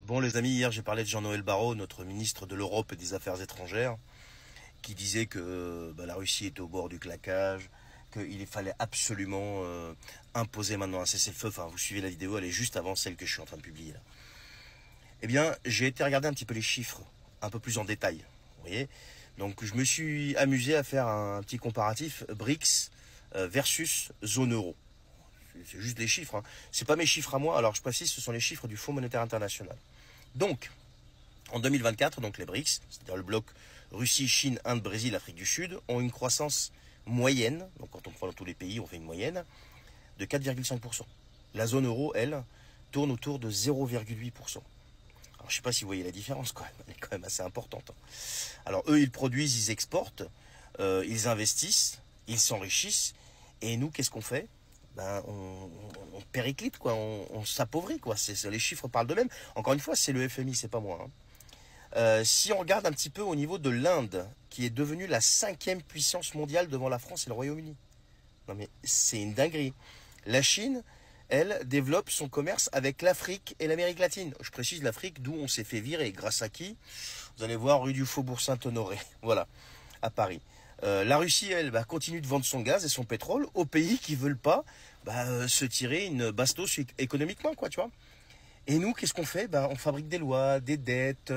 Bon les amis, hier j'ai parlé de Jean-Noël Barrot, notre ministre de l'Europe et des Affaires étrangères, qui disait que la Russie était au bord du claquage, qu'il fallait absolument imposer maintenant un cessez-le-feu. Enfin, vous suivez la vidéo, elle est juste avant celle que je suis en train de publier là. Eh bien, j'ai été regarder un petit peu les chiffres, un peu plus en détail, vous voyez. Donc je me suis amusé à faire un petit comparatif BRICS versus zone euro. C'est juste des chiffres, hein. C'est pas mes chiffres à moi, alors je précise, ce sont les chiffres du Fonds monétaire international. Donc, en 2024, donc les BRICS, c'est-à-dire le bloc Russie, Chine, Inde, Brésil, Afrique du Sud, ont une croissance moyenne, donc quand on prend tous les pays, on fait une moyenne, de 4,5%. La zone euro, elle, tourne autour de 0,8%. Alors je ne sais pas si vous voyez la différence quand même, elle est quand même assez importante. Alors eux, ils produisent, ils exportent, ils investissent, ils s'enrichissent, et nous, qu'est-ce qu'on fait? On périclite, quoi, on s'appauvrit, quoi. Les chiffres parlent d'eux-mêmes. Encore une fois, c'est le FMI, c'est pas moi, hein. Si on regarde un petit peu au niveau de l'Inde, qui est devenue la 5e puissance mondiale devant la France et le Royaume-Uni. Non mais c'est une dinguerie. La Chine, elle, développe son commerce avec l'Afrique et l'Amérique latine. Je précise l'Afrique, d'où on s'est fait virer. Grâce à qui? Vous allez voir, rue du Faubourg Saint-Honoré. Voilà, à Paris. La Russie, elle, continue de vendre son gaz et son pétrole aux pays qui ne veulent pas se tirer une bastos économiquement, quoi, tu vois. Et nous, qu'est-ce qu'on fait? On fabrique des lois, des dettes,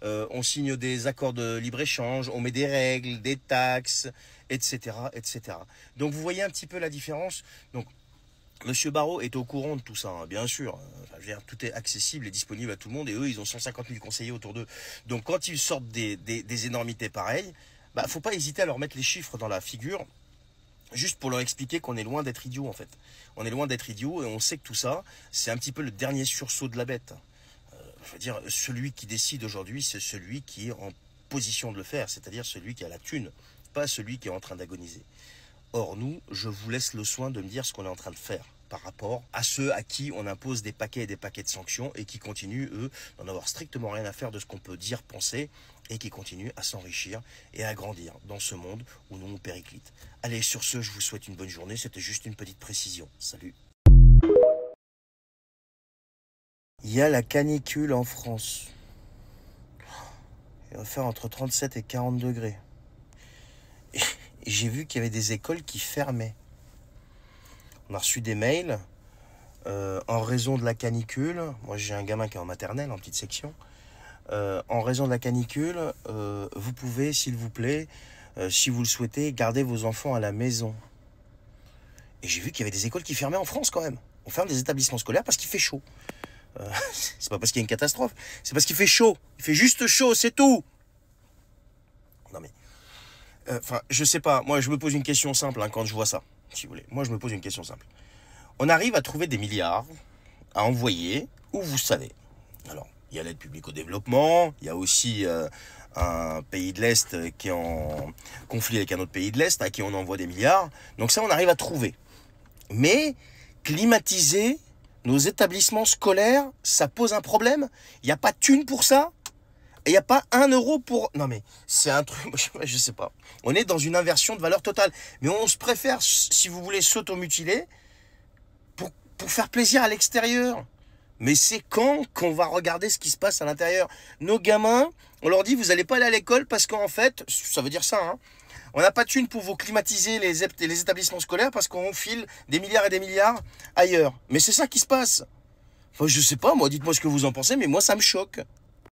on signe des accords de libre-échange, on met des règles, des taxes, etc., etc. Donc, vous voyez un petit peu la différence. Donc, Monsieur Barrot est au courant de tout ça, hein, bien sûr. Enfin, je veux dire, tout est accessible et disponible à tout le monde. Et eux, ils ont 150 000 conseillers autour d'eux. Donc, quand ils sortent des énormités pareilles, faut pas hésiter à leur mettre les chiffres dans la figure, juste pour leur expliquer qu'on est loin d'être idiot en fait. On est loin d'être idiot et on sait que tout ça, c'est un petit peu le dernier sursaut de la bête. Je veux dire, celui qui décide aujourd'hui, c'est celui qui est en position de le faire, c'est-à-dire celui qui a la thune, pas celui qui est en train d'agoniser. Or nous, je vous laisse le soin de me dire ce qu'on est en train de faire par rapport à ceux à qui on impose des paquets et des paquets de sanctions et qui continuent, eux, d'en avoir strictement rien à faire de ce qu'on peut dire, penser, et qui continuent à s'enrichir et à grandir dans ce monde où nous on périclite. Allez, sur ce, je vous souhaite une bonne journée, c'était juste une petite précision. Salut. Il y a la canicule en France. Il va faire entre 37 et 40 degrés. Et j'ai vu qu'il y avait des écoles qui fermaient. On a reçu des mails en raison de la canicule. Moi, j'ai un gamin qui est en maternelle, en petite section. En raison de la canicule, vous pouvez, s'il vous plaît, si vous le souhaitez, garder vos enfants à la maison. Et j'ai vu qu'il y avait des écoles qui fermaient en France quand même. On ferme des établissements scolaires parce qu'il fait chaud. C'est pas parce qu'il y a une catastrophe, c'est parce qu'il fait chaud. Il fait juste chaud, c'est tout. Non mais... je sais pas, moi je me pose une question simple quand je vois ça, si vous voulez. Moi je me pose une question simple. On arrive à trouver des milliards à envoyer où vous savez. Alors, il y a l'aide publique au développement, il y a aussi un pays de l'Est qui est en conflit avec un autre pays de l'Est à qui on envoie des milliards. Donc ça, on arrive à trouver. Mais climatiser nos établissements scolaires, ça pose un problème. Il n'y a pas de thune pour ça. Et il n'y a pas 1 euro pour... Non mais, c'est un truc, je sais pas. On est dans une inversion de valeur totale. Mais on se préfère, si vous voulez, s'automutiler pour faire plaisir à l'extérieur. Mais c'est quand qu'on va regarder ce qui se passe à l'intérieur? Nos gamins, on leur dit, vous n'allez pas aller à l'école parce qu'en fait, ça veut dire ça, hein, on n'a pas de thune pour vous climatiser les établissements scolaires parce qu'on file des milliards et des milliards ailleurs. Mais c'est ça qui se passe. Enfin, je sais pas, moi, dites-moi ce que vous en pensez, mais moi, ça me choque.